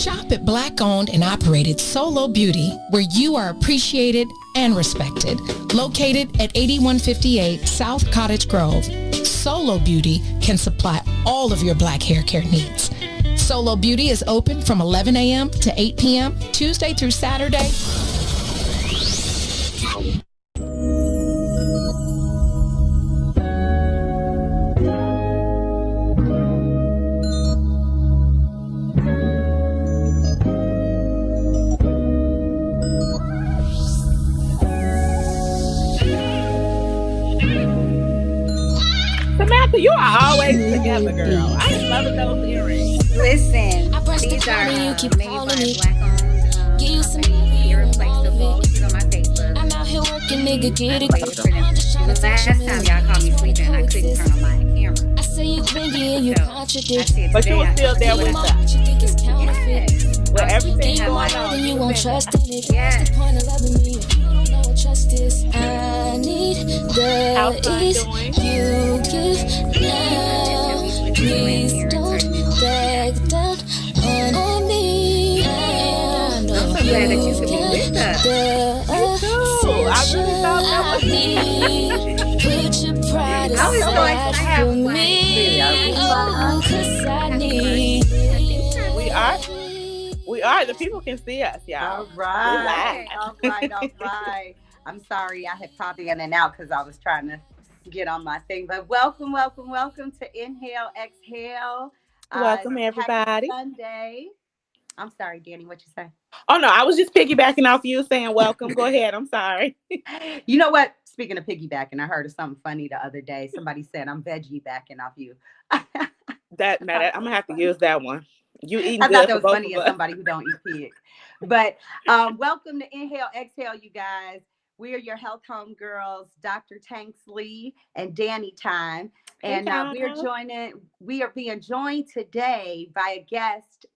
Shop at Black-owned and operated Solo Beauty, where you are appreciated and respected. Located at 8158 South Cottage Grove, Solo Beauty can supply all of your black hair care needs. Solo Beauty is open from 11 a.m. to 8 p.m., Tuesday through Saturday. Samantha, you are always together, girl. I am loving those earrings. Listen, these are made by Black-owned company, irreplaceable. She's on my Facebook. I'm out here working, nigga, get it. The last time y'all called me sleeping, I couldn't turn on my camera. I say you clingy and you contradict. But you were still there with us. You think it's counterfeit. With everything You going want on. and you won't trust in it. Yes. What's the point of loving me if you don't know what trust is? I need How's the son ease doing? you give now. Please don't back down on me. I'm so glad that you could be with us. I really thought that was me. Put your pride I was so aside excited for for me. you. Oh, 'cause I need. We are. The people can see us, y'all. All right. I'm sorry, I had popped in and out because I was trying to get on my thing. But welcome to Inhale, Exhale. Welcome, everybody. Happy Sunday. I'm sorry, Danny, what you say? Oh, no, I was just piggybacking off you saying welcome. Go ahead. I'm sorry. You know what? Speaking of piggybacking, I heard of something funny the other day. Somebody said, I'm veggie backing off you. I'm going to have to use that one. You eating I good thought that for was both funny of as us. somebody who don't eat pig. But welcome to Inhale, Exhale, you guys. We are your health home girls, Dr. Tanksley and Danni time. And we are being joined today by a guest,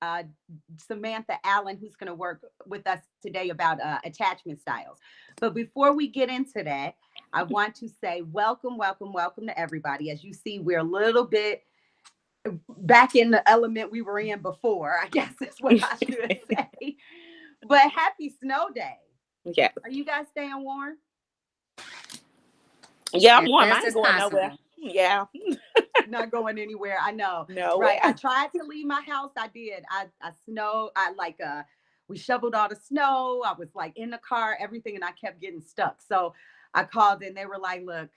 Samantha Allen, who's going to work with us today about attachment styles. But before we get into that, I want to say welcome to everybody. As you see, we're a little bit back in the element we were in before, I guess is what I should say. But happy snow day. Yeah. Are you guys staying warm? Yeah, I'm warm. I ain't going nowhere. Yeah. Not going anywhere. I know. No. Right. I tried to leave my house. I did. I snowed. We shoveled all the snow. I was like in the car, everything, and I kept getting stuck. So I called and they were like, look,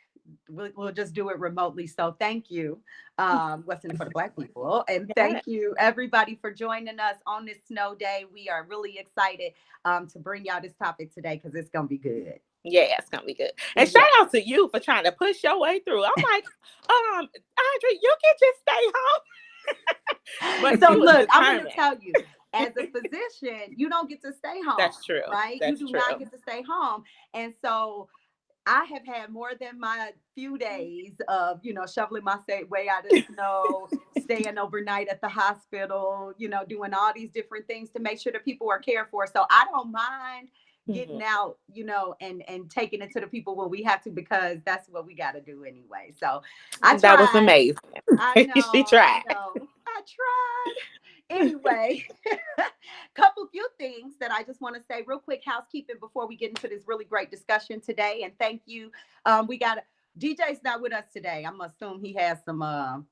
we'll just do it remotely. So thank you. What's in it for the Black people. And thank you everybody for joining us on this snow day. We are really excited to bring y'all this topic today because it's going to be good. Yeah, it's going to be good. And shout out to you for trying to push your way through. I'm like, Audrey, you can just stay home. But so look, I'm going to tell you, as a physician, you don't get to stay home. That's true. Right? That's you do true. not get to stay home. And so I have had more than my few days of, shoveling my way out of the snow, staying overnight at the hospital, doing all these different things to make sure that people are cared for. So I don't mind getting out, and taking it to the people when we have to, because that's what we got to do anyway. So that was amazing. I know. She tried. I tried. Anyway, few things that I just want to say real quick, housekeeping before we get into this really great discussion today. And thank you. We got DJ's not with us today. I'm gonna assume he has some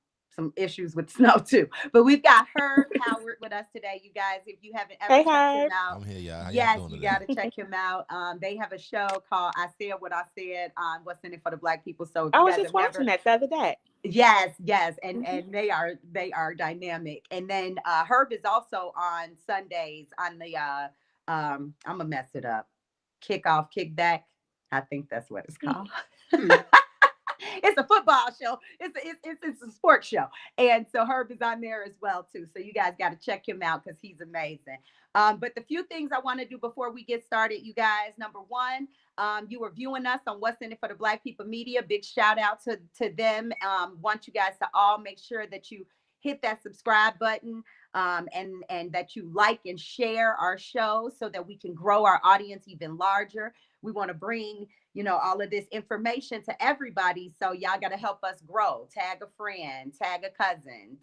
issues with snow too. But we've got Herb Howard with us today, you guys. If you haven't ever checked him out, I'm here, y'all. How yes, y'all doing you today? got to check him out. They have a show called I Said What I Said on What's in It for the Black People. So I was just watching that the other day. Yes, and they are dynamic. And then Herb is also on Sundays on the I'm gonna mess it up. Kickback. I think that's what it's called. It's a football show. It's a sports show. And so Herb is on there as well too. So you guys got to check him out because he's amazing. But the few things I want to do before we get started, you guys, number one, you are viewing us on What's in It for the Black People Media. Big shout out to them. Want you guys to all make sure that you hit that subscribe button and that you like and share our show so that we can grow our audience even larger. We want to bring, all of this information to everybody. So y'all got to help us grow. Tag a friend, tag a cousin,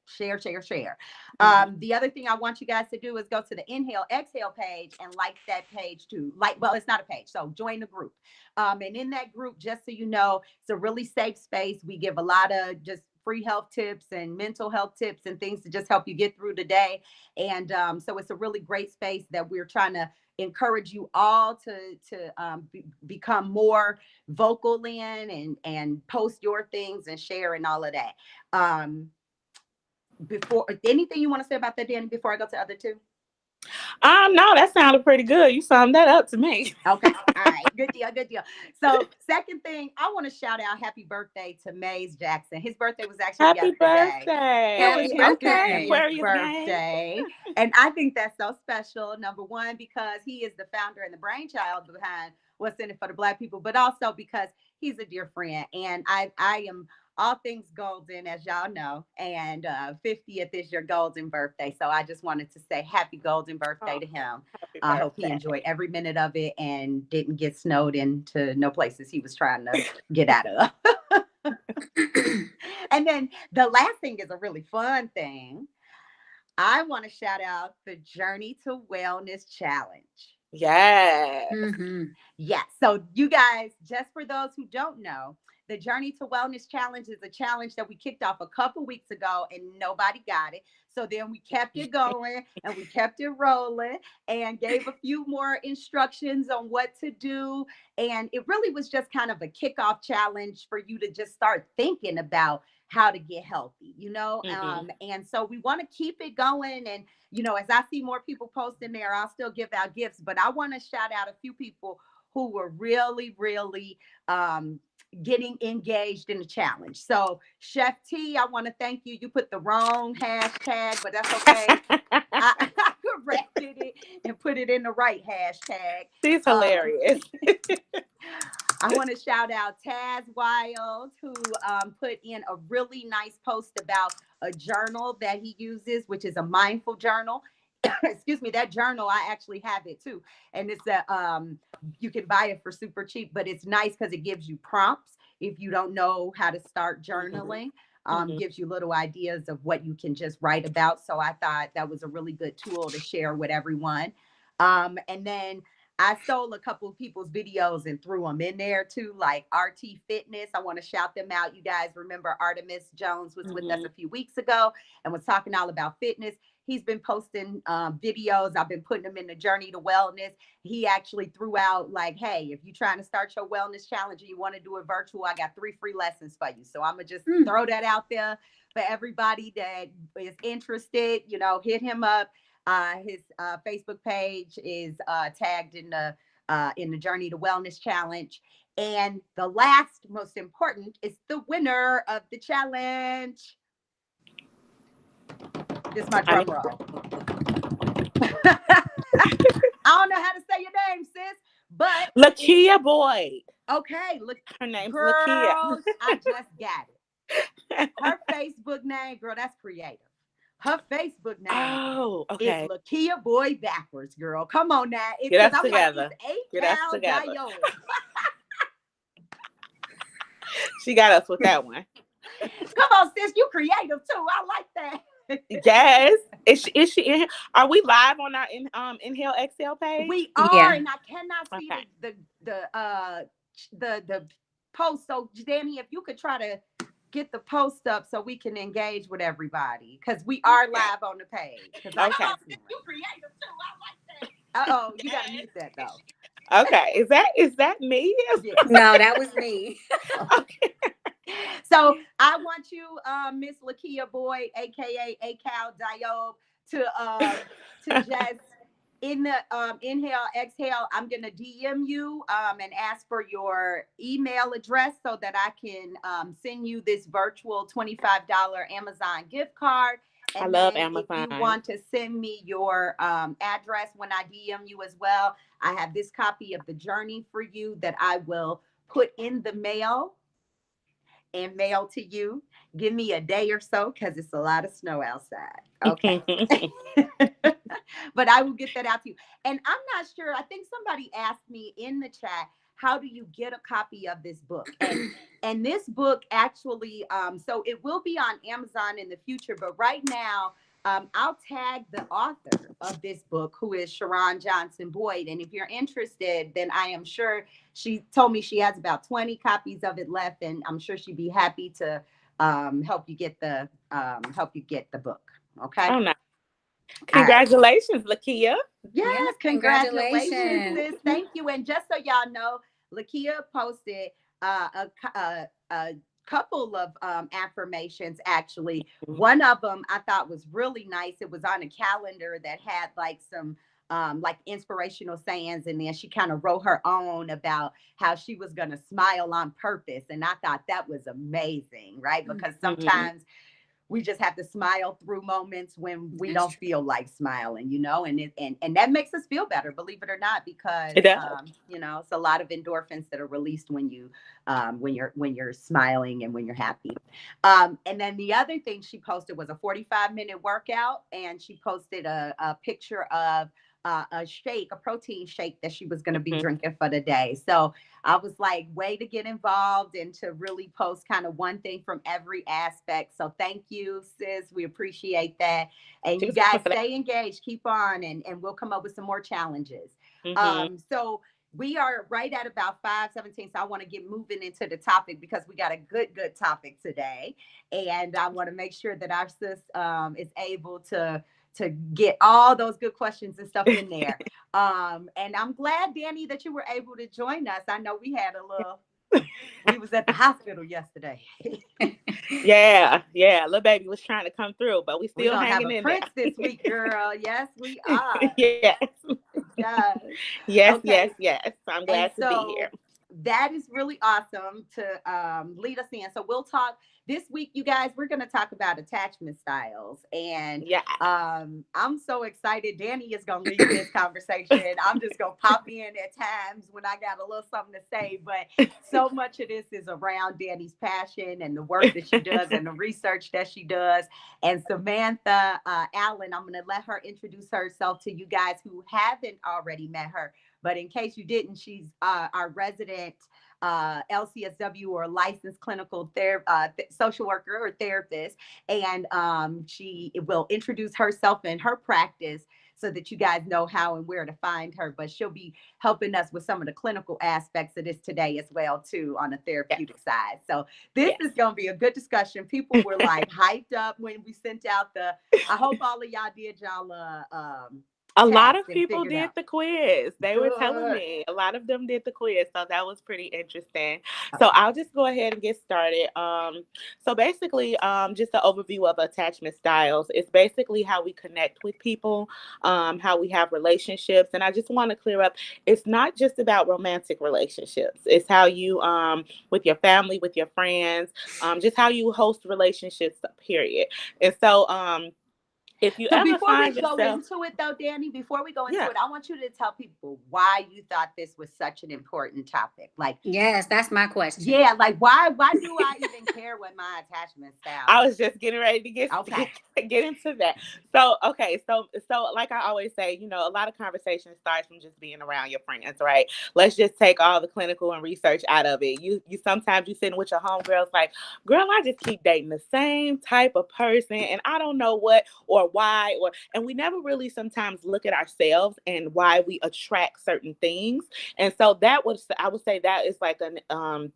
Share. Mhm. The other thing I want you guys to do is go to the Inhale Exhale page and like that page too. Well, it's not a page, so join the group. And in that group, just so you know, it's a really safe space. We give a lot of just free health tips and mental health tips and things to just help you get through the day. And so it's a really great space that we're trying to encourage you all to become more vocal in and post your things and share and all of that. Before anything you want to say about that, Danny, before I go to other two? No, that sounded pretty good. You summed that up to me. Okay. All right. Good deal. So second thing, I want to shout out happy birthday to Maze Jackson. His birthday was actually Happy yesterday. It was birthday. his Okay, 50th Aquarius gang. birthday. And I think that's so special. Number one, because he is the founder and the brainchild behind What's in It for the Black people, but also because he's a dear friend. And I am all things golden, as y'all know. And 50th is your golden birthday. So I just wanted to say happy golden birthday to him. Happy I hope he birthday. enjoyed every minute of it and didn't get snowed into no places he was trying to get out of. And then the last thing is a really fun thing. I want to shout out the Journey to Wellness Challenge. Yes. Yes. So you guys, just for those who don't know, the Journey to Wellness Challenge is a challenge that we kicked off a couple weeks ago and nobody got it. So then we kept it going and we kept it rolling and gave a few more instructions on what to do. And it really was just kind of a kickoff challenge for you to just start thinking about how to get healthy, and so we want to keep it going. And, as I see more people posting there, I'll still give out gifts, but I want to shout out a few people who were really, really getting engaged in the challenge. So Chef T, I want to thank you. You put the wrong hashtag, but that's okay. I corrected it and put it in the right hashtag. She's hilarious. I want to shout out Taz Wild, who put in a really nice post about a journal that he uses, which is a mindful journal. Excuse me, that journal, I actually have it too. And it's you can buy it for super cheap, but it's nice because it gives you prompts if you don't know how to start journaling. Gives you little ideas of what you can just write about. So I thought that was a really good tool to share with everyone. And then I stole a couple of people's videos and threw them in there too, like RT Fitness. I want to shout them out. You guys remember Artemis Jones was with us a few weeks ago and was talking all about fitness. He's been posting videos. I've been putting them in the Journey to Wellness. He actually threw out like, hey, if you're trying to start your wellness challenge and you want to do it virtual, I got 3 free lessons for you. So I'm going to just throw that out there for everybody that is interested. Hit him up. His Facebook page is tagged in the Journey to Wellness Challenge. And the last most important is the winner of the challenge. This is my drum roll. I don't know how to say your name, sis, but Lakia Boyd. Okay, look, her name's girl, Lakia. I just got it. Her Facebook name, girl, that's creative. Her Facebook name is Lakia Boyd backwards, girl. Come on now. Get us together. Get us together. She got us with that one. Come on, sis, you creative too. I like that. Yes. Is she in? Are we live on our Inhale Exhale page? We are, and I cannot see the post. So Danny, if you could try to get the post up so we can engage with everybody, because we are live on the page. Okay. You creative too. I like that. You gotta mute that though. Okay. Is that me? Yeah. No, that was me. Okay. So I want you, Miss Lakia Boyd, aka ACAL Diode, to just in the Inhale Exhale, I'm gonna DM you and ask for your email address so that I can send you this virtual $25 Amazon gift card. And I love Amazon. If you want to send me your address when I DM you as well, I have this copy of the journey for you that I will put in the mail and mail to you. Give me a day or so because it's a lot of snow outside. Okay. But I will get that out to you. And I'm not sure. I think somebody asked me in the chat, how do you get a copy of this book? And this book actually, so it will be on Amazon in the future, but right now, I'll tag the author of this book, who is Sharon Johnson Boyd. And if you're interested, then I am sure she told me she has about 20 copies of it left, and I'm sure she'd be happy to help you get the book. Okay. Oh, no. All right. Congratulations, Lakia. Yes, congratulations, congratulations. sis. Thank you. And just so y'all know, Lakia posted a couple of affirmations. Actually, one of them I thought was really nice. It was on a calendar that had like some like inspirational sayings, and then she kind of wrote her own about how she was going to smile on purpose. And I thought that was amazing, right? Because sometimes we just have to smile through moments when we That's don't feel like smiling, you know, and that makes us feel better, believe it or not, because It does. you know, it's a lot of endorphins that are released when you when you're smiling and when you're happy. And then the other thing she posted was a 45-minute workout, and she posted a picture of a shake, a protein shake that she was going to be drinking for the day. So I was like, way to get involved and to really post kind of one thing from every aspect. So thank you, sis. We appreciate that. And you guys stay engaged, keep on, and we'll come up with some more challenges. So we are right at about 5:17. So I want to get moving into the topic because we got a good topic today. And I want to make sure that our sis is able to get all those good questions and stuff in there. And I'm glad, Danni, that you were able to join us. I know we had a little, we was at the hospital yesterday. Yeah. Little baby was trying to come through, but we still hanging in Prince there. this week, girl. Yes, we are. Yes. Yes. Okay. Yes. I'm glad to be here. That is really awesome to lead us in. So we'll talk this week, you guys. We're going to talk about attachment styles, and I'm so excited. Danni is going to lead this conversation. I'm just going to pop in at times when I got a little something to say, but so much of this is around Danni's passion and the work that she does and the research that she does. And Samantha Allen, I'm going to let her introduce herself to you guys who haven't already met her. But in case you didn't, she's our resident LCSW or licensed clinical social worker or therapist. And she will introduce herself and her practice so that you guys know how and where to find her. But she'll be helping us with some of the clinical aspects of this today as well, too, on the therapeutic side. So this is going to be a good discussion. People were like hyped up when we sent out I hope all of y'all did a lot of people did the quiz. They were telling me a lot of them did the quiz. So that was pretty interesting. So I'll just go ahead and get started. So basically, just an overview of attachment styles. It's basically how we connect with people, how we have relationships. And I just want to clear up, it's not just about romantic relationships. It's how you, with your family, with your friends, just how you host relationships, period. And so, if you ever before find we go yourself, into it, though, Danni, before we go into it, I want you to tell people why you thought this was such an important topic. Like, yes, that's my question. Yeah, like why do I even care what my attachment style? I was just getting ready to get into that. So like I always say, you know, a lot of conversation starts from just being around your friends, right? Let's just take all the clinical and research out of it. You sometimes you sitting with your homegirls like, girl, I just keep dating the same type of person and I don't know what or why and we never really sometimes look at ourselves and why we attract certain things. And so I would say that is like an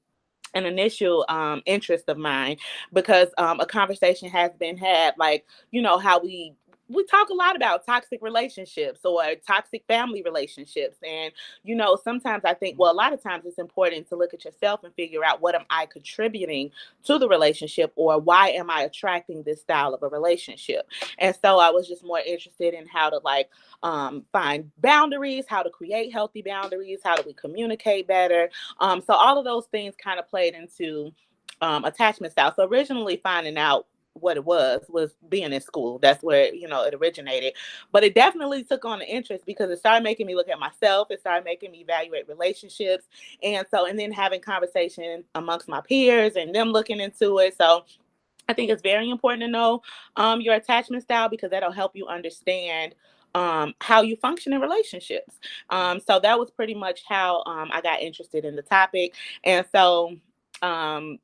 initial interest of mine because a conversation has been had, like, you know, how we talk a lot about toxic relationships or toxic family relationships. And, you know, sometimes I think, well, a lot of times it's important to look at yourself and figure out what am I contributing to the relationship or why am I attracting this style of a relationship? And so I was just more interested in how to find boundaries, how to create healthy boundaries, how do we communicate better? So all of those things kind of played into attachment style. So originally finding out what it was being in school. That's where, you know, it originated. But it definitely took on an interest because it started making me look at myself. It started making me evaluate relationships. And then having conversation amongst my peers and them looking into it. So I think it's very important to know your attachment style, because that'll help you understand how you function in relationships. So that was pretty much how I got interested in the topic. And so um,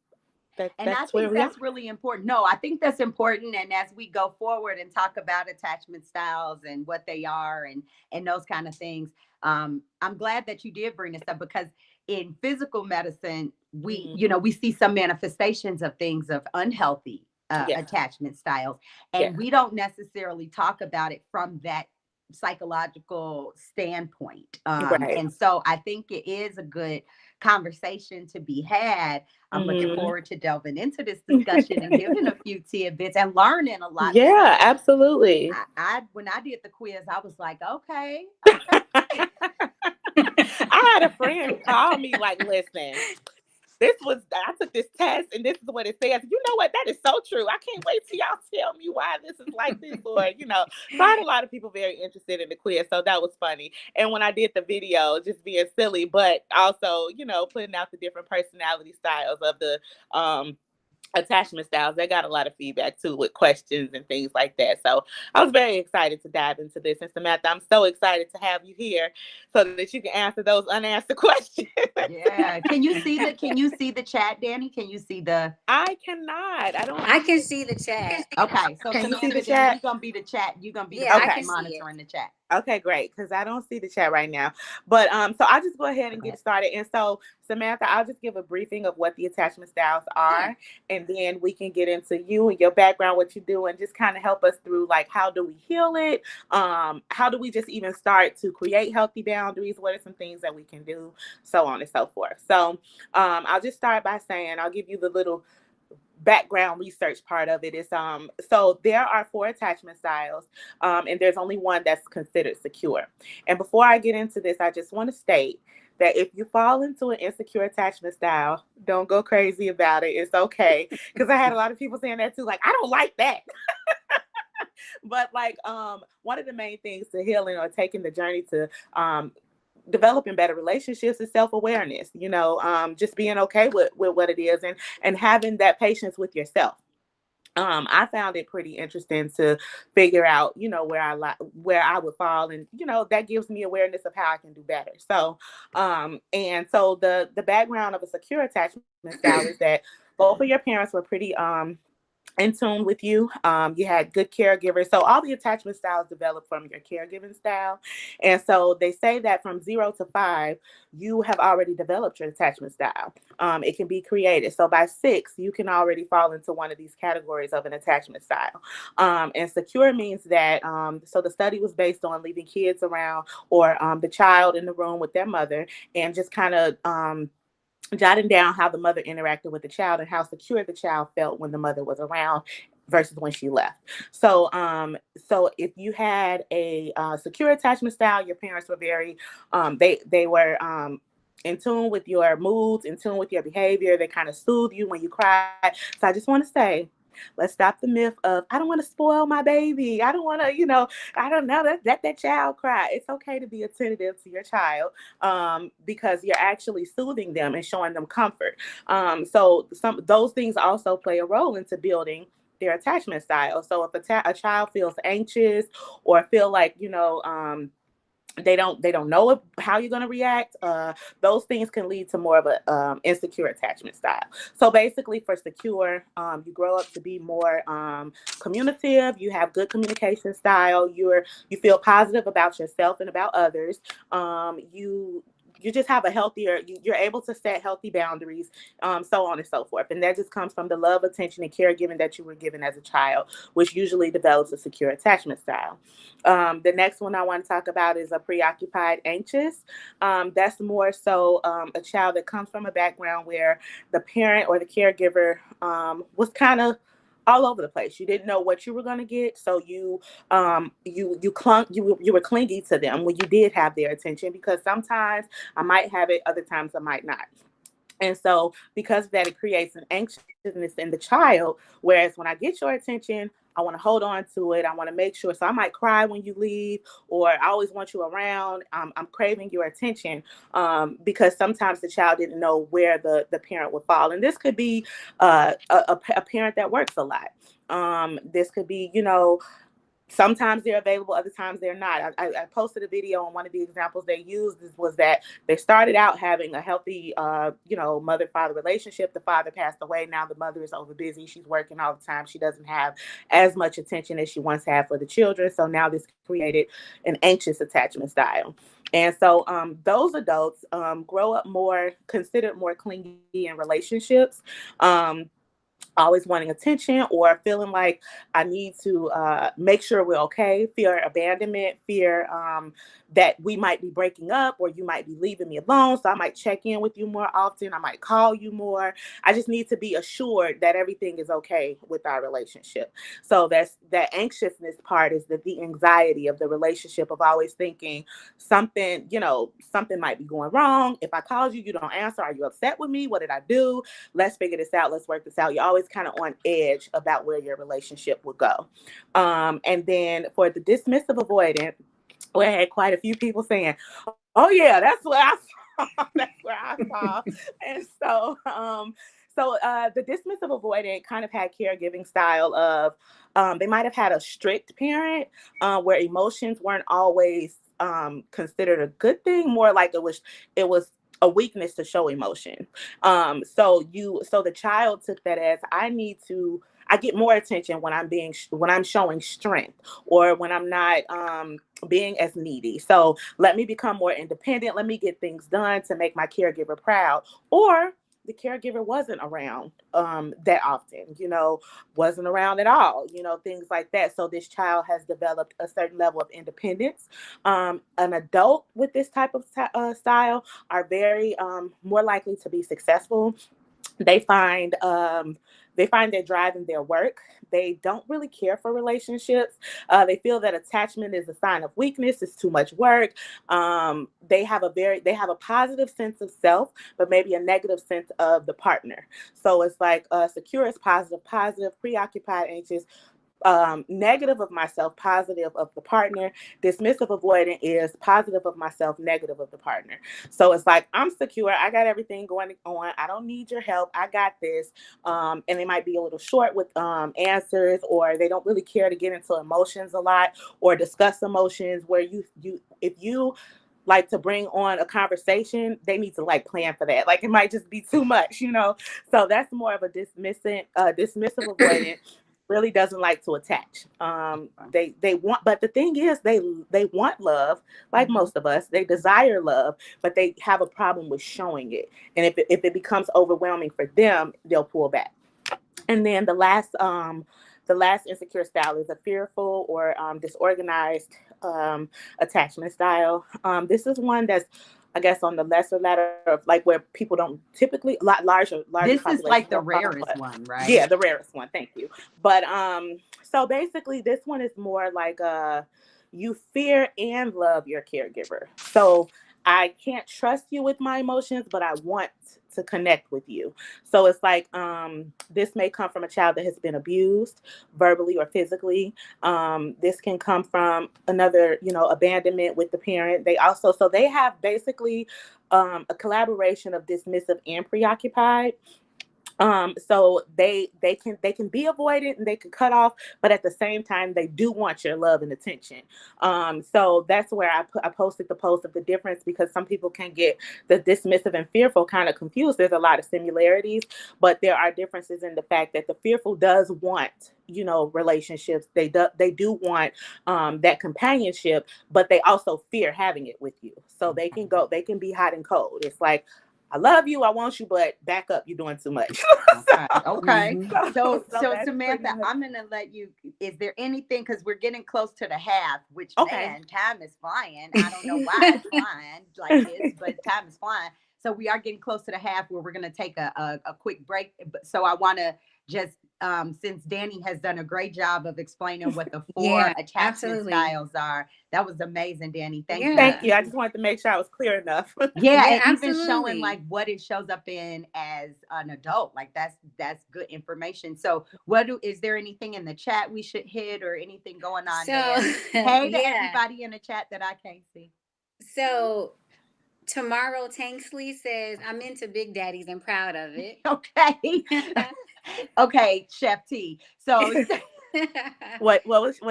And I that's where think we are. that's really important. No, I think that's important. And as we go forward and talk about attachment styles and what they are and those kind of things, I'm glad that you did bring this up, because in physical medicine, we, Mhm. you know, we see some manifestations of things of unhealthy Yeah. attachment styles, Yeah. and we don't necessarily talk about it from that psychological standpoint. Right. And so I think it is a good conversation to be had. I'm looking Mhm. forward to delving into this discussion and giving a few tidbits and learning a lot, Yeah, because absolutely. I when I did the quiz, I was like, okay. I had a friend call me like, listen, I took this test and this is what it says. You know what? That is so true. I can't wait till y'all tell me why this is like this, or, so I had a lot of people very interested in the quiz. So that was funny. And when I did the video, just being silly, but also, putting out the different personality styles of the, attachment styles, they got a lot of feedback too, with questions and things like that. So I was very excited to dive into this. And Samantha, I'm so excited to have you here so that you can answer those unanswered questions. Yeah. Can you see the chat, Danny? Can you see the I cannot. I don't. I can see the chat. Okay, so Can you see Samantha, the then chat? you're gonna be the chat. You're gonna be the Yeah, I Okay. person can see it. monitoring the chat. Okay, great. Because I don't see the chat right now. But so I'll just go ahead and get started. And so, Samantha, I'll just give a briefing of what the attachment styles are, and then we can get into you and your background, what you do, and just kind of help us through, like, how do we heal it? How do we just even start to create healthy boundaries? What are some things that we can do? So on and so forth. So I'll just start by saying, I'll give you the little background research part of it. Is so there are 4 attachment styles, and there's only one that's considered secure. And before I get into this, I just want to state that if you fall into an insecure attachment style, don't go crazy about it. It's okay, because I had a lot of people saying that too, like, I don't like that. But like, one of the main things to healing or taking the journey to developing better relationships is self-awareness, just being okay with what it is, and having that patience with yourself. I found it pretty interesting to figure out, where I would fall, and that gives me awareness of how I can do better. So, and so the background of a secure attachment style is that both of your parents were pretty in tune with you. You had good caregivers. So all the attachment styles develop from your caregiving style. And so they say that from 0 to 5, you have already developed your attachment style. It can be created. So by 6, you can already fall into one of these categories of an attachment style. And secure means that, so the study was based on leaving kids around, or the child in the room with their mother, and just kind of jotting down how the mother interacted with the child and how secure the child felt when the mother was around versus when she left. So, so if you had a secure attachment style, your parents were very, they were in tune with your moods, in tune with your behavior. They kind of soothe you when you cry. So I just want to say, let's stop the myth of, I don't want to spoil my baby. I don't want to, I don't know, let that child cry. It's okay to be attentive to your child, because you're actually soothing them and showing them comfort. So those things also play a role into building their attachment style. So if a child feels anxious, or feel like, they don't know how you're going to react, those things can lead to more of a insecure attachment style. So basically, for secure, you grow up to be more communicative. You have good communication style. You feel positive about yourself and about others. You just have a healthier, you're able to set healthy boundaries, so on and so forth. And that just comes from the love, attention, and caregiving that you were given as a child, which usually develops a secure attachment style. The next one I want to talk about is a preoccupied anxious. That's more so a child that comes from a background where the parent or the caregiver was kind of all over the place. You didn't know what you were going to get, so you were clingy to them when you did have their attention, because sometimes I might have it, other times I might not. And so because of that, it creates an anxiousness in the child. Whereas when I get your attention, I want to hold on to it. I want to make sure. So I might cry when you leave, or I always want you around. I'm craving your attention, because sometimes the child didn't know where the parent would fall. And this could be a parent that works a lot. This could be, sometimes they're available, other times they're not. I posted a video, and one of the examples they used was that they started out having a healthy, mother-father relationship. The father passed away. Now the mother is overbusy. She's working all the time. She doesn't have as much attention as she once had for the children. So now this created an anxious attachment style. And so those adults grow up considered more clingy in relationships. Always wanting attention, or feeling like I need to make sure we're okay, fear abandonment, fear that we might be breaking up, or you might be leaving me alone. So I might check in with you more often. I might call you more. I just need to be assured that everything is okay with our relationship. So that anxiousness part is the anxiety of the relationship, of always thinking something might be going wrong. If I called you, you don't answer. Are you upset with me? What did I do? Let's figure this out. Let's work this out. You're always kind of on edge about where your relationship will go. And then for the dismissive avoidant, we had quite a few people saying, oh yeah, that's what I saw. That's where I saw. And so the dismissive avoidant kind of had caregiving style of, they might have had a strict parent where emotions weren't always considered a good thing, more like it was a weakness to show emotion. So the child took that as, I get more attention when I'm showing strength, or when I'm not being as needy. So let me become more independent. Let me get things done to make my caregiver proud. Or the caregiver wasn't around that often, wasn't around at all, things like that. So this child has developed a certain level of independence. An adult with this type of style are very more likely to be successful. They find their drive in their work. They don't really care for relationships. They feel that attachment is a sign of weakness. It's too much work. They have a positive sense of self, but maybe a negative sense of the partner. So it's like secure is positive, preoccupied, anxious, negative of myself, positive of the partner. Dismissive avoidant is positive of myself, negative of the partner. So it's like, I'm secure. I got everything going on. I don't need your help. I got this. And they might be a little short with answers, or they don't really care to get into emotions a lot or discuss emotions, where if you like to bring on a conversation, they need to like plan for that. Like it might just be too much, So that's more of a dismissive avoidant. Really doesn't like to attach. They want, but the thing is, they want love, like most of us. They desire love, but they have a problem with showing it. And if it becomes overwhelming for them, they'll pull back. And then the last insecure style is a fearful or disorganized attachment style. This is one that's, I guess, on the lesser ladder of like where people don't typically larger. This is like the rarest one, right? Yeah, the rarest one. Thank you. But so basically, this one is more like you fear and love your caregiver. So I can't trust you with my emotions, but I want to connect with you. So it's like this may come from a child that has been abused verbally or physically. This can come from another, abandonment with the parent. They have basically a collaboration of dismissive and preoccupied. So they can be avoided and they can cut off, but at the same time, they do want your love and attention. So that's where I posted the post of the difference, because some people can get the dismissive and fearful kind of confused. There's a lot of similarities, but there are differences in the fact that the fearful does want, relationships. They do want that companionship, but they also fear having it with you. So they can be hot and cold. It's like, I love you, I want you, but back up, you're doing too much. Okay. Mm-hmm. So Samantha, I'm going to let you, is there anything, because we're getting close to the half, which man, time is flying. I don't know why it's flying like this, but time is flying. So we are getting close to the half where we're going to take a quick break. So I want to just since Danni has done a great job of explaining what the four Yeah, attachment absolutely. styles are. That was amazing, Danni. Thank you. Thank you. I just wanted to make sure I was clear enough. Yeah, Yeah, and even showing absolutely. like what it shows up in as an adult. Like that's good information. So is there anything in the chat we should hit or anything going on So, there? Hey to yeah. everybody in the chat that I can't see. So Tomorrow Tanksley says, I'm into Big Daddies and proud of it. Okay. Okay, Chef T. So What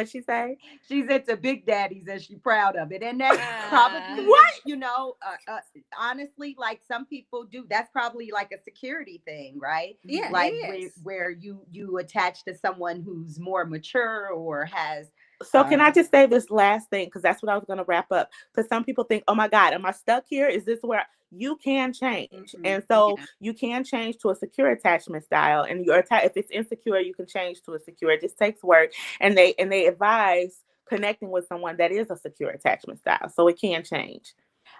she say? she's into Big Daddies and she's proud of it. And that's probably What? you know, honestly, like some people do. That's probably like a security thing, right? Yeah, Like it is. where you attach to someone who's more mature or has. So can I just say this last thing? Because that's what I was going to wrap up. Because some people think, oh my God, am I stuck here? Is this where you can change? Mhm. And so Yeah. you can change to a secure attachment style. And if it's insecure, you can change to a secure. It just takes work. And they advise connecting with someone that is a secure attachment style. So it can change.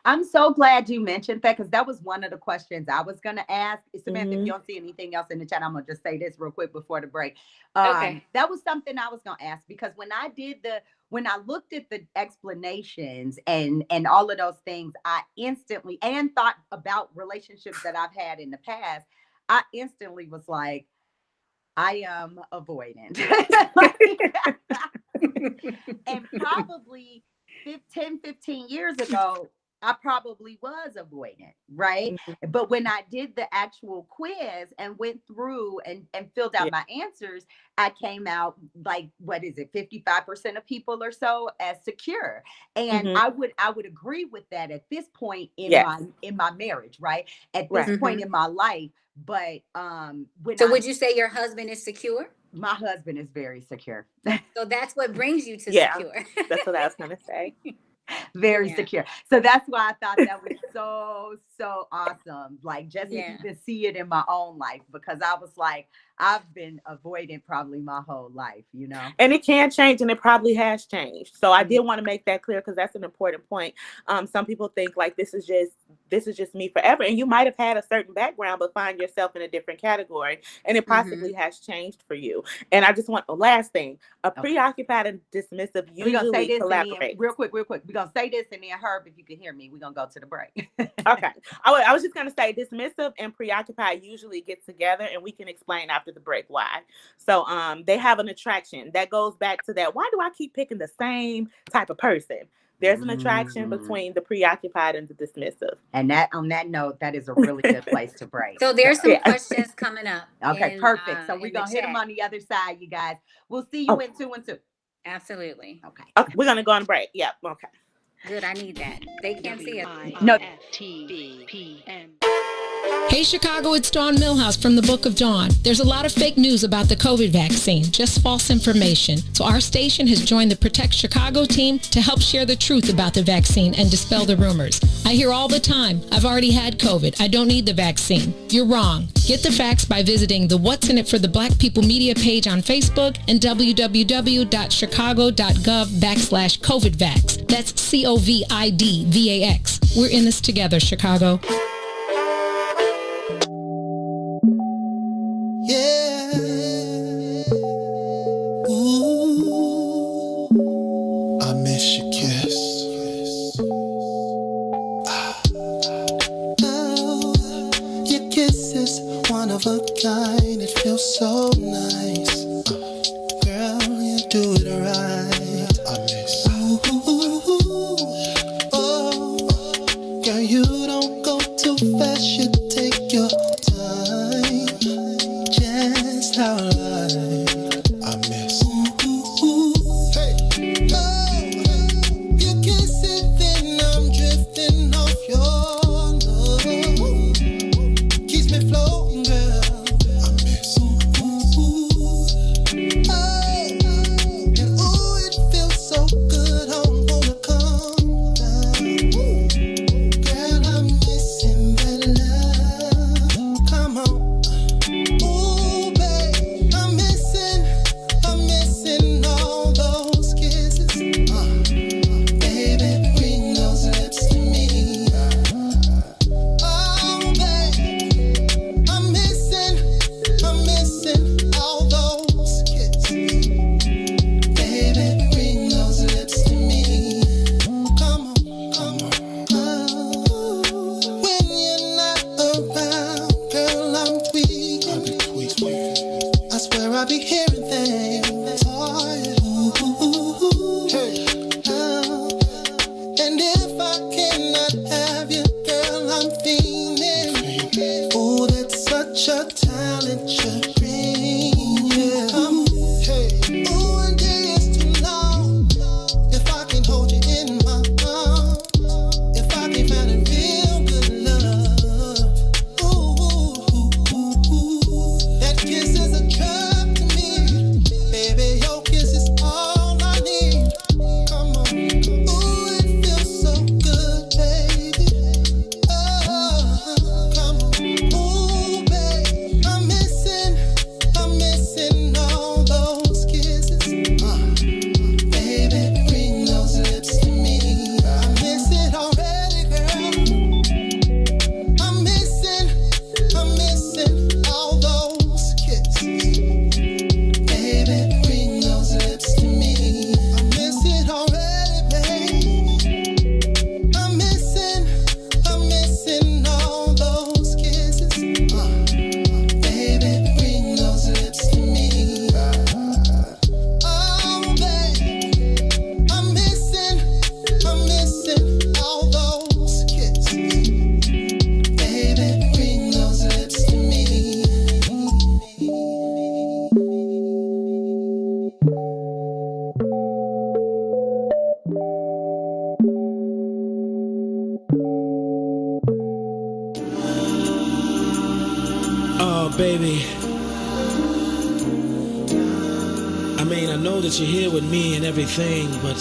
I'm so glad you mentioned that because that was one of the questions I was going to ask. Samantha, if Mhm. you don't see anything else in the chat, I'm going to just say this real quick before the break. Okay. That was something I was going to ask because when I looked at the explanations and all of those things, I instantly and thought about relationships that I've had in the past. I instantly was like, I am avoidant. And probably 15 years ago, I probably was avoidant, right? Mhm. But when I did the actual quiz and went through and filled out my answers, I came out like, what is it, 55% of people or so as secure. And Mhm. I would agree with that at this point in Yes. my marriage, right? At this Right. point in my life. But So would you say your husband is secure? my husband is very secure. So that's what brings you to Yeah. secure. That's what I was going to say. Very Yeah. secure. So that's why I thought that was so awesome. Like just to Yeah. even see it in my own life, because I was like, I've been avoiding probably my whole life, you know. And it can change, and it probably has changed. So I Mhm. did want to make that clear because that's an important point. Some people think like this is just me forever, and you might have had a certain background, but find yourself in a different category, and it possibly has changed for you. And I just want the last thing: a preoccupied and dismissive We're gonna say usually this collaborate. and then, real quick. We're gonna say this and then Herb, if you can hear me, we're gonna go to the break. Okay. I was just going to say dismissive and preoccupied usually get together, and we can explain after the break why. So they have an attraction that goes back to that. Why do I keep picking the same type of person? There's an attraction between the preoccupied and the dismissive. And that on that note, that is a really good place to break. So there's some questions coming up. Okay, perfect. So in we're the gonna hit them chat. on the other side, you guys. We'll see you in 2 and 2. Absolutely. Okay. We're going to go on break. Yep. Okay. Good. I need that. They can't see it. No. Hey Chicago, it's Dawn Millhouse from the Book of Dawn. There's a lot of fake news about the COVID vaccine, just false information. So our station has joined the Protect Chicago team to help share the truth about the vaccine and dispel the rumors. I hear all the time, I've already had COVID. I don't need the vaccine. You're wrong. Get the facts by visiting the What's in It for the Black People Media page on Facebook and www.chicago.gov/COVIDVax. That's COVIDVAX. We're in this together, Chicago. Yeah. Ooh. I miss your kiss. Oh, your kiss is one of a kind. It feels so nice. Girl, you do it right. I miss. Ooh. Oh, girl, you don't go too fast. You take your time. Just how I miss. Hey. Oh, you kiss it, then I'm drifting off your love. Keeps me floating, girl. I miss. baby, I mean, I know that you're here with me and everything, but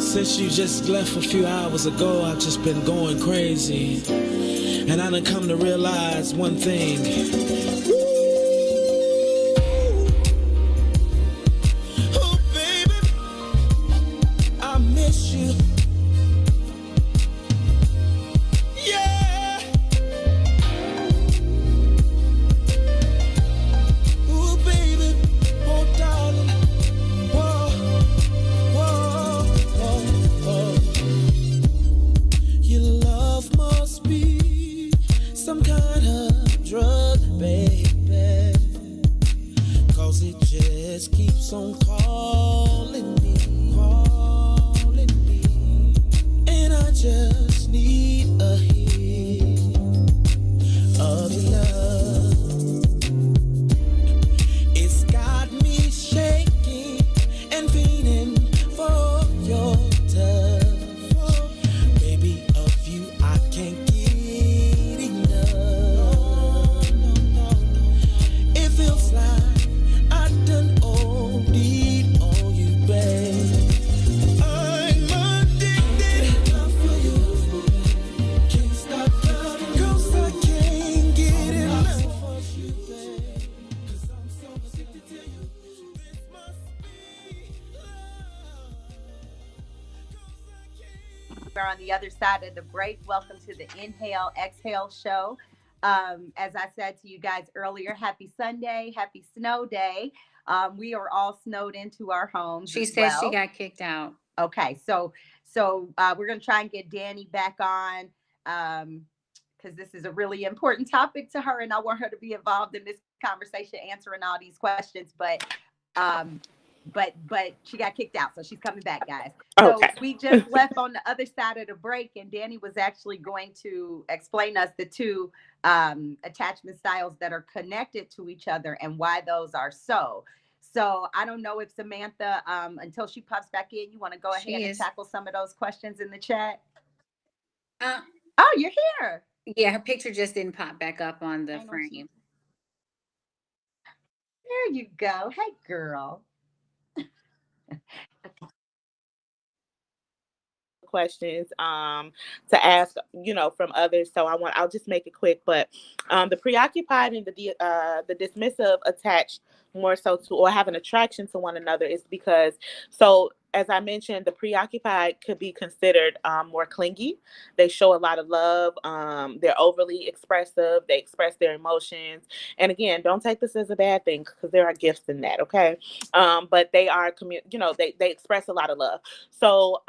since you just left a few hours ago, I've just been going crazy. And I done come to realize one thing. Oh, baby, I miss you. Yeah. Oh, baby, oh, darling. Whoa, whoa, whoa, whoa. Your love must be some kind of drug, baby, 'cause it just keeps on calling me, and I just need a hit of your love. It's got me shaking and feeling for your touch, baby, of you I can't get enough. It feels like I done OD'd on you, babe. I'm addicted for you. Can't stop loving 'cause I can't get enough of you, babe. 'Cause I'm so addicted to you. This must be love. 'Cause I can't. We're on the other side of the break. Welcome to the Inhale Exhale show. As I said to you guys earlier, happy Sunday, happy snow day. We are all snowed into our homes. She as says she well. got kicked out. Okay, so we're gonna try and get Danni back on because this is a really important topic to her, and I want her to be involved in this conversation, answering all these questions. But she got kicked out, so she's coming back, guys. So Okay. we just left on the other side of the break, and Danni was actually going to explain us the two attachment styles that are connected to each other and why those are so. So I don't know if Samantha, until she pops back in, you want to go ahead and tackle some of those questions in the chat? Oh, you're here. Yeah, her picture just didn't pop back up on the frame. There you go. Hey, girl. Questions to ask, from others. So I'll just make it quick. But the preoccupied and the dismissive attach more so to or have an attraction to one another is because, so as I mentioned, the preoccupied could be considered more clingy. They show a lot of love. They're overly expressive. They express their emotions. And again, don't take this as a bad thing because there are gifts in that. Okay. But they are, they express a lot of love. So,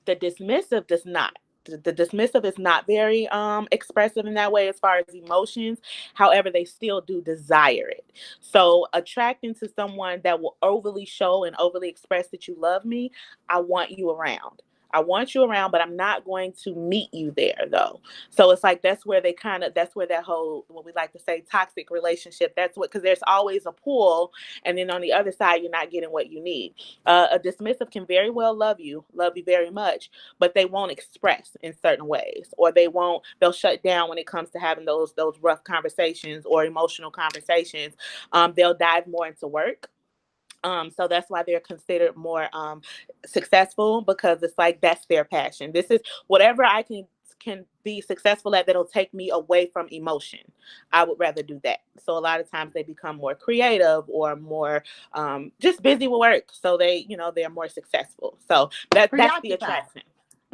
the dismissive does not. The dismissive is not very expressive in that way as far as emotions. However, they still do desire it. So attracting to someone that will overly show and overly express that you love me, I want you around. I want you around, but I'm not going to meet you there though. So it's like that's where that whole, what we like to say, toxic relationship. That's what, because there's always a pull, and then on the other side, you're not getting what you need. A dismissive can very well love you very much, but they won't express in certain ways, or they'll shut down when it comes to having those rough conversations or emotional conversations. They'll dive more into work. So that's why they're considered more successful, because it's like that's their passion. This is whatever I can be successful at that'll take me away from emotion. I would rather do that. So a lot of times they become more creative or more just busy with work. So they're more successful. So that's the attraction.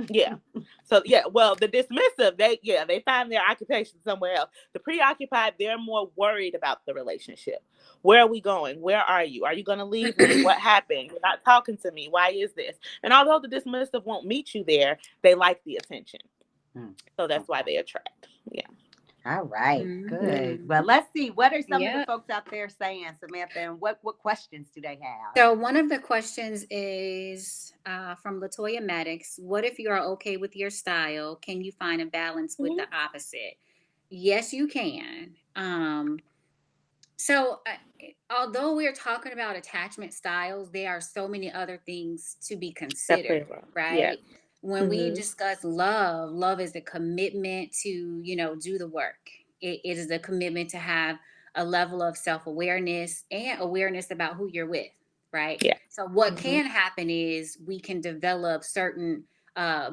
Yeah. So well, the dismissive, they find their occupation somewhere else. The preoccupied, they're more worried about the relationship. Where are we going? Where are you? Are you going to leave me? What happened? You're not talking to me. Why is this? And although the dismissive won't meet you there, they like the attention. So that's why they attract. Yeah. All right. Good. Well, let's see. What are some of the folks out there saying, Samantha, and what questions do they have? So one of the questions is from Latoya Maddox. What if you are okay with your style? Can you find a balance with the opposite? Yes, you can. So although we're talking about attachment styles, there are so many other things to be considered, right? Yeah. When we discuss love, love is a commitment to, do the work. It is a commitment to have a level of self-awareness and awareness about who you're with, right? Yeah. So what can happen is we can develop certain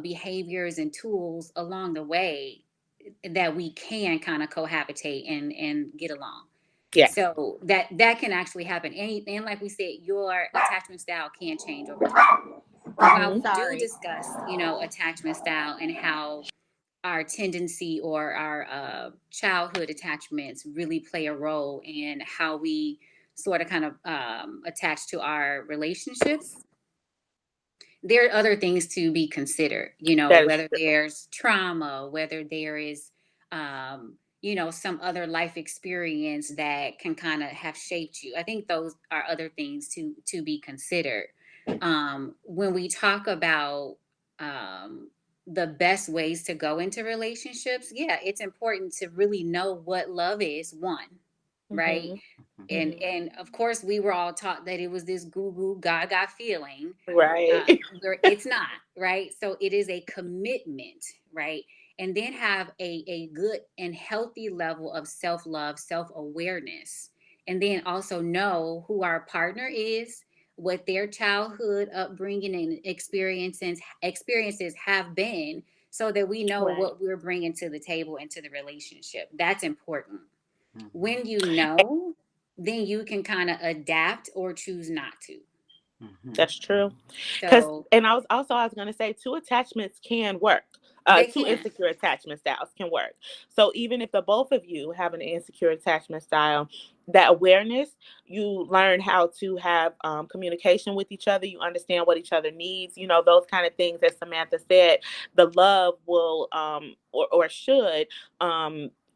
behaviors and tools along the way that we can kind of cohabitate and get along. Yeah. So that can actually happen. And like we said, your attachment style can change over time. While we do discuss, attachment style and how our tendency or our childhood attachments really play a role in how we sort of kind of attach to our relationships, there are other things to be considered, whether there's trauma, whether there is, some other life experience that can kind of have shaped you. I think those are other things to be considered. When we talk about the best ways to go into relationships, yeah, it's important to really know what love is, one, right? And of course, we were all taught that it was this goo goo gaga feeling, Right. where it's not, right? So it is a commitment, right? And then have a good and healthy level of self-love, self-awareness, and then also know who our partner is, what their childhood upbringing and experiences have been, so that we know what we're bringing to the table and to the relationship. That's important. When you know, then you can kind of adapt or choose not to. That's true. So, And I was going to say, two attachments can work. they Two can. insecure attachment styles can work. So even if the both of you have an insecure attachment style, that awareness, you learn how to have communication with each other. You understand what each other needs. Those kind of things that Samantha said. The love will or should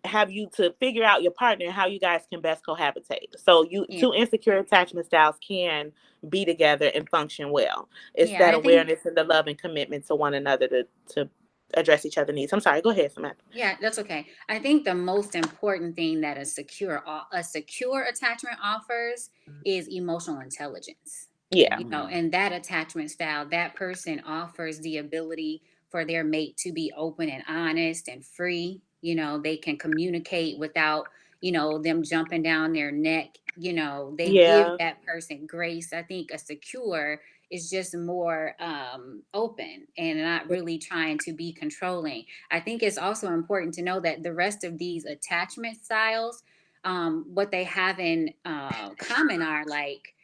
have you to figure out your partner and how you guys can best cohabitate. So two insecure attachment styles can be together and function well. It's that awareness and the love and commitment to one another to address each other's needs. I'm sorry, go ahead, Samantha. Yeah, that's okay. I think the most important thing that a secure attachment offers is emotional intelligence. Yeah. And that attachment style, that person offers the ability for their mate to be open and honest and free. They can communicate without, them jumping down their neck. They give that person grace. I think a secure is just more open and not really trying to be controlling. I think it's also important to know that the rest of these attachment styles, what they have in common are like,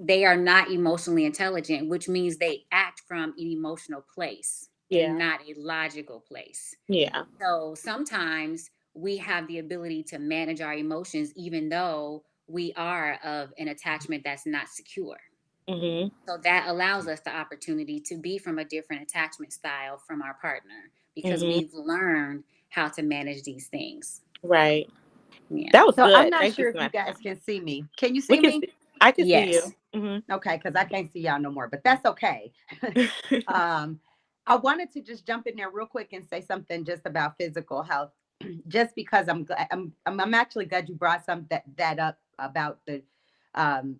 they are not emotionally intelligent, which means they act from an emotional place and not a logical place. Yeah. So sometimes we have the ability to manage our emotions, even though we are of an attachment that's not secure. So that allows us the opportunity to be from a different attachment style from our partner, because we've learned how to manage these things. Right. Yeah. That was So good. I'm not Thank sure you, if you Samantha. guys can see me. Can you see me? I can see Yes. you. Okay, because I can't see y'all no more, but that's okay. I wanted to just jump in there real quick and say something just about physical health, just because I'm actually glad you brought that up about the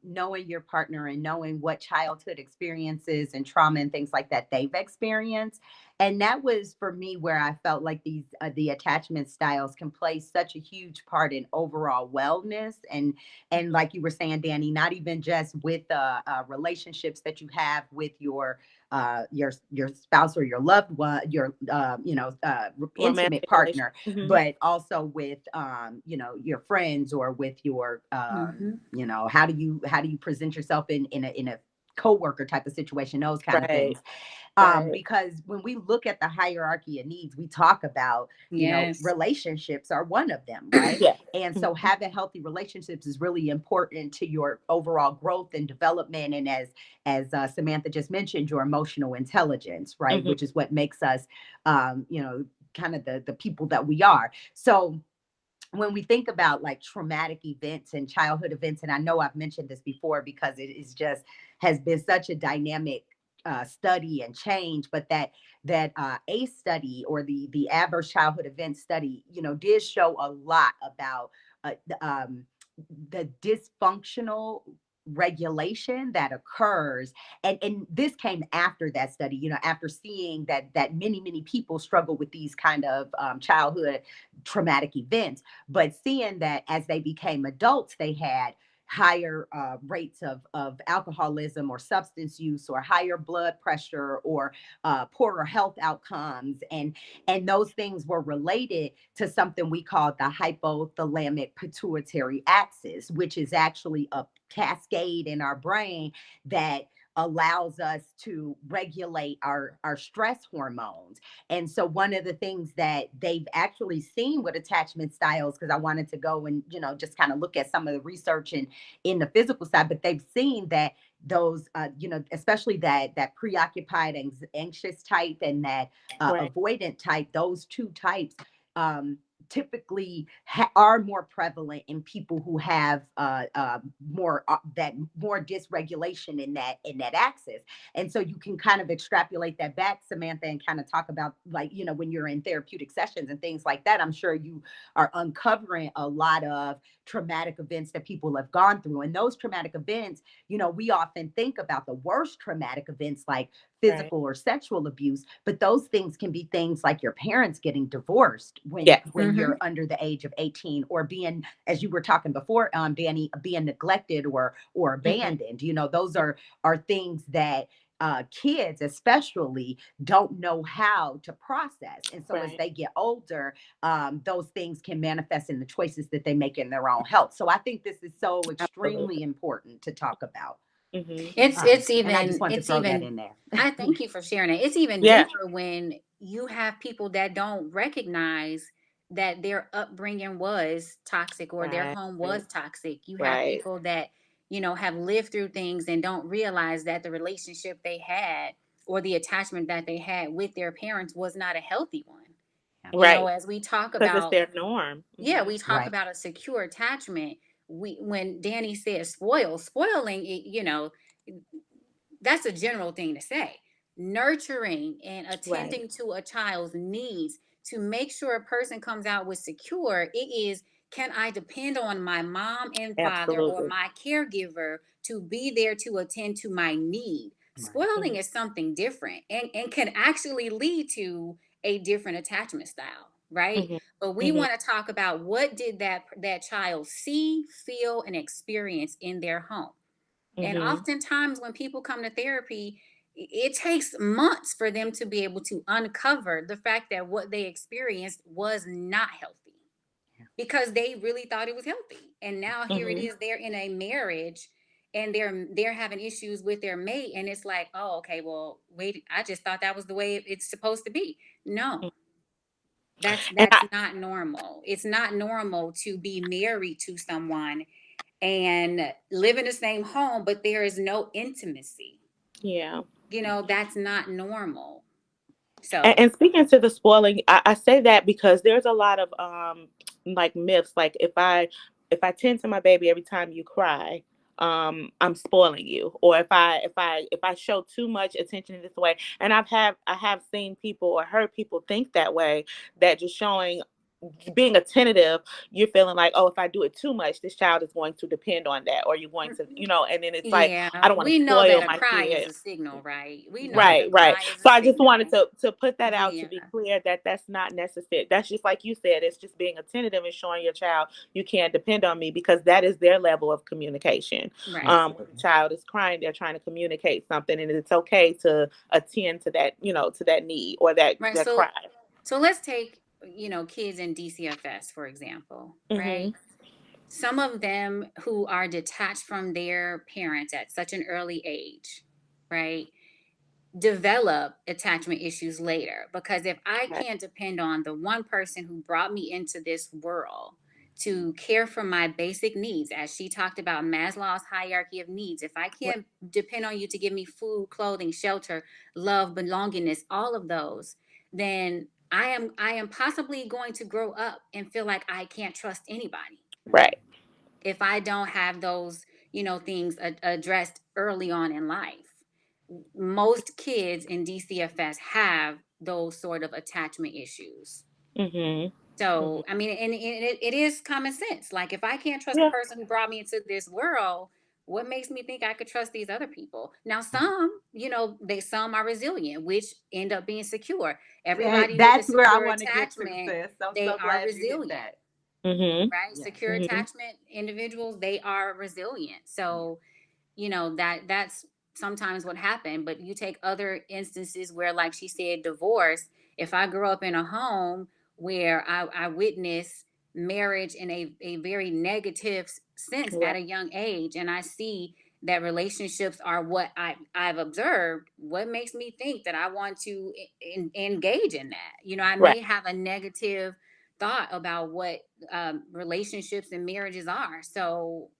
knowing your partner and knowing what childhood experiences and trauma and things like that they've experienced. And that was for me where I felt like the attachment styles can play such a huge part in overall wellness, and like you were saying, Danny, not even just with relationships that you have with your spouse or your loved one, your intimate partner, but also with your friends, or with your how do you present yourself in a co-worker type of situation, those kind of things. Because when we look at the hierarchy of needs, we talk about, relationships are one of them, right? And so having healthy relationships is really important to your overall growth and development. And as Samantha just mentioned, your emotional intelligence, right? Which is what makes us, kind of the people that we are. So when we think about like traumatic events and childhood events, and I know I've mentioned this before because it is just has been such a dynamic study and change, but that ACE study, or the adverse childhood event study, did show a lot about the dysfunctional dysregulation that occurs, and this came after that study, you know, after seeing that many people struggle with these kind of childhood traumatic events, but seeing that as they became adults, they had higher rates of alcoholism or substance use, or higher blood pressure, or poorer health outcomes, and those things were related to something we call the hypothalamic pituitary axis, which is actually a cascade in our brain that allows us to regulate our stress hormones. And so one of the things that they've actually seen with attachment styles, because I wanted to go and, you know, just kind of look at some of the research in the physical side, but they've seen that those, you know, especially that preoccupied, anxious type, and that avoidant type, those two types typically are more prevalent in people who have more dysregulation in that axis. And so you can kind of extrapolate that back, Samantha, and kind of talk about, like, you know, when you're in therapeutic sessions and things like that, I'm sure you are uncovering a lot of traumatic events that people have gone through. And those traumatic events, you know, we often think about the worst traumatic events like physical or sexual abuse, but those things can be things like your parents getting divorced when you're under the age of 18, or being, as you were talking before, Danni, being neglected or abandoned. You know, those are things that kids especially don't know how to process. And so as they get older, those things can manifest in the choices that they make in their own health. So I think this is so extremely important to talk about. It's even, I just want to throw that in there. I thank you for sharing it. It's even deeper when you have people that don't recognize that their upbringing was toxic, or their home was toxic. You have people that, you know, have lived through things and don't realize that the relationship they had, or the attachment that they had with their parents, was not a healthy one. You know, as we talk about, because it's their norm. We talk about a secure attachment. When Danni says spoiling, you know, that's a general thing to say. Nurturing and attending to a child's needs to make sure a person comes out with secure, it is, can I depend on my mom and father or my caregiver to be there to attend to my need? Spoiling is something different, and can actually lead to a different attachment style, right? But we want to talk about, what did that child see, feel, and experience in their home. And oftentimes when people come to therapy, it takes months for them to be able to uncover the fact that what they experienced was not healthy, because they really thought it was healthy. And now here it is, they're in a marriage and they're having issues with their mate, and it's like, oh, okay, well, wait, I just thought that was the way it's supposed to be. No. That's not normal. It's not normal to be married to someone and live in the same home, but there is no intimacy. You know, that's not normal. So, and speaking to the spoiling, I say that because there's a lot of like myths. Like, if I tend to my baby every time you cry, I'm spoiling you. Or if I show too much attention in this way, and I have seen people or heard people think that way, that just being attentive, you're feeling like, oh, if I do it too much, this child is going to depend on that, or you're going to, you know, and then it's like, I don't want to spoil my kid. We know that a cry is a signal, right? We know right. So I just wanted to put that out to be clear that that's not necessary. That's just like you said, it's just being attentive and showing your child you can't depend on me, because that is their level of communication. When the child is crying, they're trying to communicate something, and it's okay to attend to that, you know, to that need or that cry. So let's take, you know, kids in DCFS, for example, right? Some of them who are detached from their parents at such an early age, right, develop attachment issues later. Because if I can't depend on the one person who brought me into this world to care for my basic needs, as she talked about Maslow's hierarchy of needs, if I can't depend on you to give me food, clothing, shelter, love, belongingness, all of those, then I am possibly going to grow up and feel like I can't trust anybody. Right. If I don't have those, you know, things addressed early on in life. Most kids in DCFS have those sort of attachment issues. So, I mean, and it is common sense. Like, if I can't trust the person who brought me into this world, what makes me think I could trust these other people? Now, some, some are resilient, which end up being secure. Everybody with a That's where I secure want to get to, attachment, sis. I'm they so are glad you hit resilient. that. Right? Yeah. Secure attachment individuals, they are resilient. So, that's sometimes what happened. But you take other instances where, like she said, divorce. If I grew up in a home where I witnessed marriage in a very negative sense at a young age, and I see that relationships are what I've observed, what makes me think that I want to engage in that? I may have a negative thought about what relationships and marriages are. So,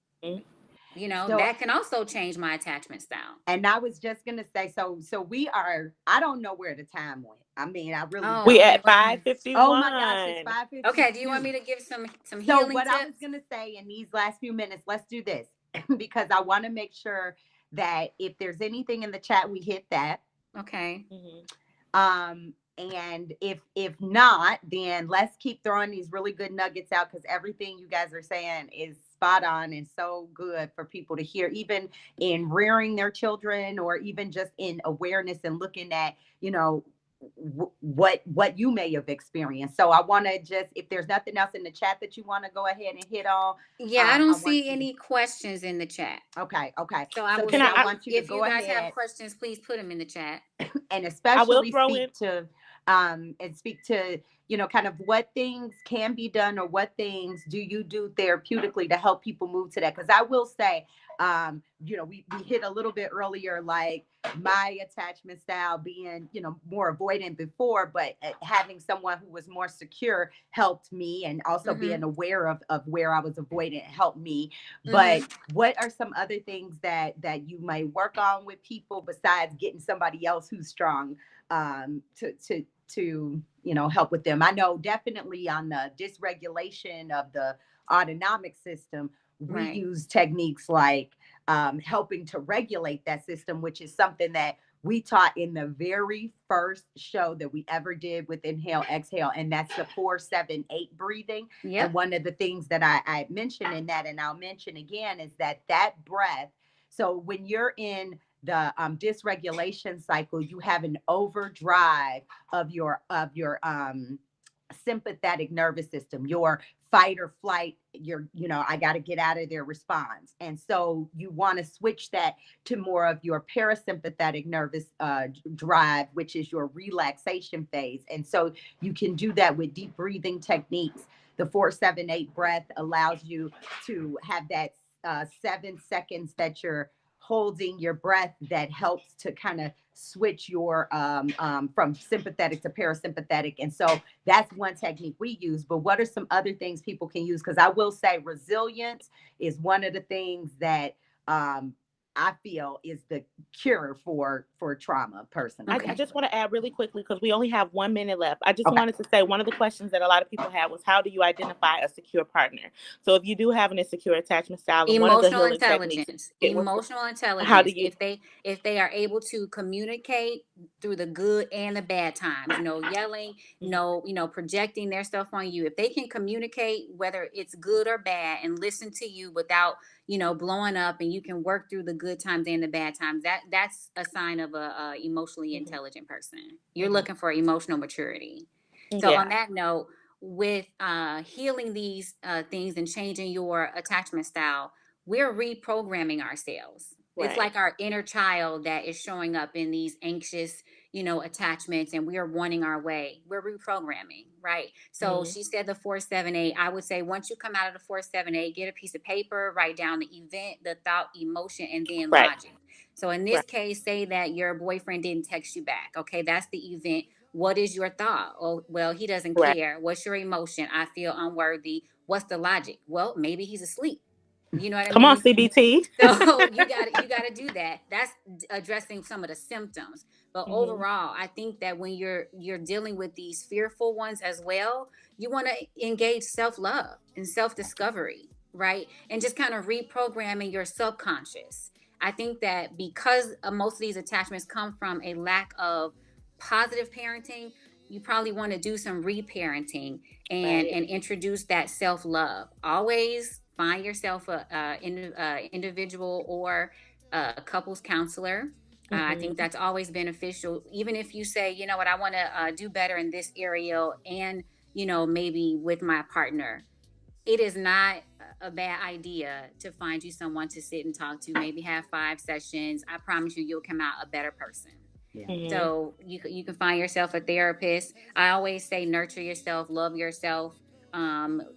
that can also change my attachment style. And I was just gonna say, so we are. I don't know where the time went. I mean, I really don't. We at 5:51. Oh my gosh, it's 5:52. Okay, do you want me to give some healing So what tips? I was gonna say in these last few minutes, let's do this because I want to make sure that if there's anything in the chat, we hit that. Okay. And if not, then let's keep throwing these really good nuggets out, because everything you guys are saying is spot on and so good for people to hear, even in rearing their children, or even just in awareness and looking at, what you may have experienced. So I want to just, if there's nothing else in the chat that you want to go ahead and hit on. Yeah, I don't see any questions in the chat. Okay. So I want you to go ahead. If you guys have questions, please put them in the chat. And especially speak to kind of what things can be done, or what things do you do therapeutically to help people move to that. Because I will say, we hit a little bit earlier, like my attachment style being, more avoidant before, but having someone who was more secure helped me, and also being aware of where I was avoidant helped me. But what are some other things that you may work on with people besides getting somebody else who's strong to help with them? I know definitely on the dysregulation of the autonomic system, we use techniques like helping to regulate that system, which is something that we taught in the very first show that we ever did with Inhale, Exhale, and that's the 4-7-8 breathing. Yep. And one of the things that I mentioned in that, and I'll mention again, is that breath. So when you're in the dysregulation cycle, you have an overdrive of your sympathetic nervous system, your fight or flight, I got to get out of there response. And so you want to switch that to more of your parasympathetic nervous drive, which is your relaxation phase. And so you can do that with deep breathing techniques. The 4-7-8 breath allows you to have that 7 seconds that you're holding your breath, that helps to kind of switch your from sympathetic to parasympathetic. And so that's one technique we use. But what are some other things people can use? Because I will say resilience is one of the things that I feel is the cure for trauma personally. I just want to add really quickly, because we only have 1 minute left. I just wanted to say, one of the questions that a lot of people had was, how do you identify a secure partner? So if you do have an insecure attachment style, emotional intelligence, how do you, if they are able to communicate through the good and the bad times, yelling, projecting their stuff on you. If they can communicate, whether it's good or bad, and listen to you without, blowing up, and you can work through the good times and the bad times, that's a sign of a emotionally intelligent person. You're looking for emotional maturity. So on that note, with healing these things and changing your attachment style, we're reprogramming ourselves. Right. It's like our inner child that is showing up in these anxious, attachments, and we are wanting our way. We're reprogramming, right? So she said the 4-7-8. I would say, once you come out of the 4-7-8, get a piece of paper, write down the event, the thought, emotion, and then logic. So in this case, say that your boyfriend didn't text you back. Okay, that's the event. What is your thought? Oh, well, he doesn't care. What's your emotion? I feel unworthy. What's the logic? Well, maybe he's asleep. You know what I mean? Come on, CBT. So you got to do that. That's addressing some of the symptoms. But overall, I think that when you're dealing with these fearful ones as well, you want to engage self-love and self-discovery, right? And just kind of reprogramming your subconscious. I think that because most of these attachments come from a lack of positive parenting, you probably want to do some reparenting and introduce that self-love. Always find yourself a individual or a couples counselor. I think that's always beneficial. Even if you say, you know what, I want to do better in this area, and maybe with my partner, it is not a bad idea to find you someone to sit and talk to. Maybe have 5 sessions. I promise you'll come out a better person. Yeah. So you can find yourself a therapist. I always say nurture yourself, love yourself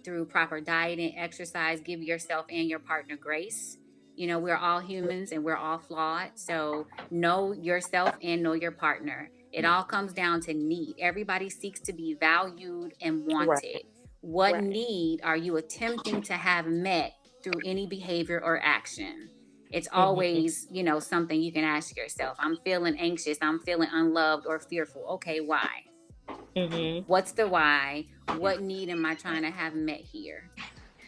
through proper diet and exercise. Give yourself and your partner grace. We're all humans and we're all flawed. So know yourself and know your partner. It all comes down to need. Everybody seeks to be valued and wanted. Right. What need are you attempting to have met through any behavior or action? It's always, something you can ask yourself. I'm feeling anxious. I'm feeling unloved or fearful. Okay, why? What's the why? What need am I trying to have met here?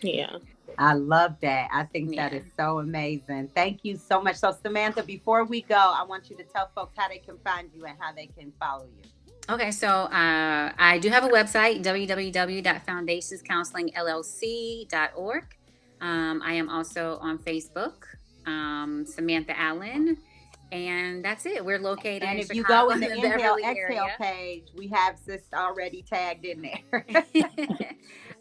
Yeah. I love that. I think that is so amazing. Thank you so much. So Samantha, before we go, I want you to tell folks how they can find you and how they can follow you. Okay, so I do have a website, www.foundationscounselingllc.org. I am also on Facebook, Samantha Allen, and that's it. We're located in Chicago. And if you go in the Inhale Exhale page, we have this already tagged in there.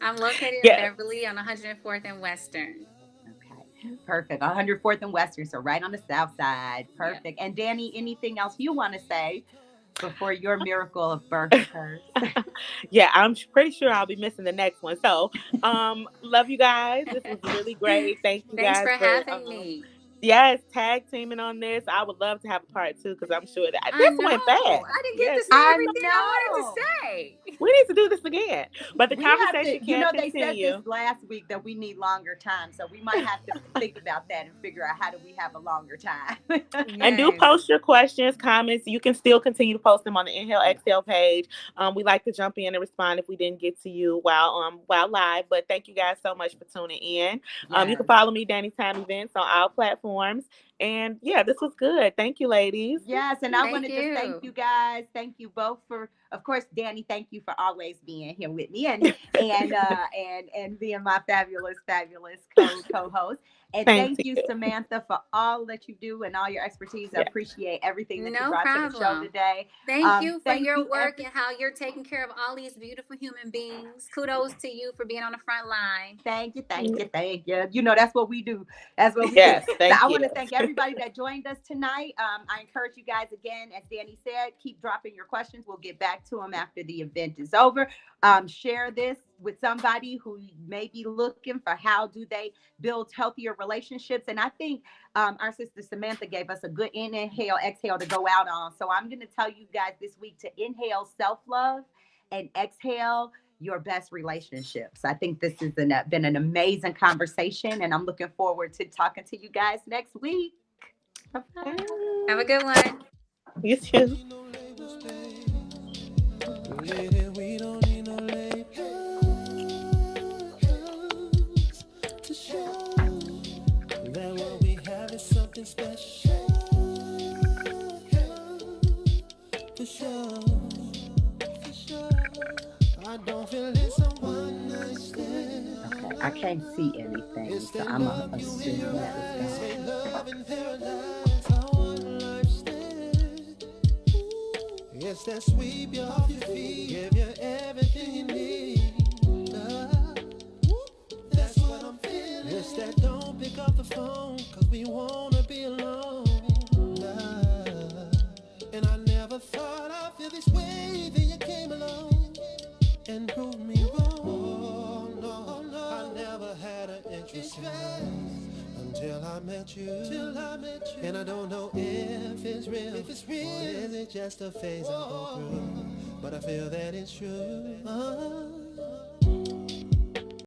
I'm located in Beverly on 104th and Western. Okay, perfect. 104th and Western, so right on the south side. Perfect. And Danni, anything else you want to say before your miracle of birth occurs? Yeah, I'm pretty sure I'll be missing the next one. So, love you guys. This was really great. Thank you Thanks guys for having me. Yes, tag teaming on this. I would love to have a part 2 because I'm sure that this went fast. I didn't get to say everything I wanted to say. We need to do this again. But the conversation can they continue. said this last week that we need longer time. So we might have to think about that and figure out how do we have a longer time. And do post your questions, comments. You can still continue to post them on the Inhale Exhale page. We like to jump in and respond if we didn't get to you while live. But thank you guys so much for tuning in. You can follow me, Danni Time Events, on all platforms. And this was good. Thank you, ladies. Yes, and I want to just thank you guys. Thank you both for, of course, Danni. Thank you for always being here with me and being my fabulous co-host. And thank you, Samantha, for all that you do and all your expertise. I appreciate everything that you brought to the show today. Thank you for your work and how you're taking care of all these beautiful human beings. Kudos to you for being on the front line. Thank you. That's what we do. That's what we do. I want to thank everybody that joined us tonight. I encourage you guys again, as Danni said, keep dropping your questions. We'll get back to them after the event is over. Share this with somebody who may be looking for how do they build healthier relationships. And I think our sister Samantha gave us a good inhale, exhale to go out on. So I'm going to tell you guys this week to inhale self-love and exhale your best relationships. I think this has been an amazing conversation, and I'm looking forward to talking to you guys next week. Bye-bye. Have a good one. You too. We don't need no to show that what we have is something special. For sure. I don't feel it's a one night stand. Okay, I can't see anything, so I'm gonna assume that it's love in paradise, our one life stand. It's that sweep you off your feet, give you everything you need. That's what I'm feeling. It's that don't pick up the phone, cause we wanna be alone. And I never thought I'd feel this way, then you came along and proved me wrong. Oh, no, I never had an interest in love until I met you. And I don't know if it's real, or is it just a phase I go through, but I feel that it's true.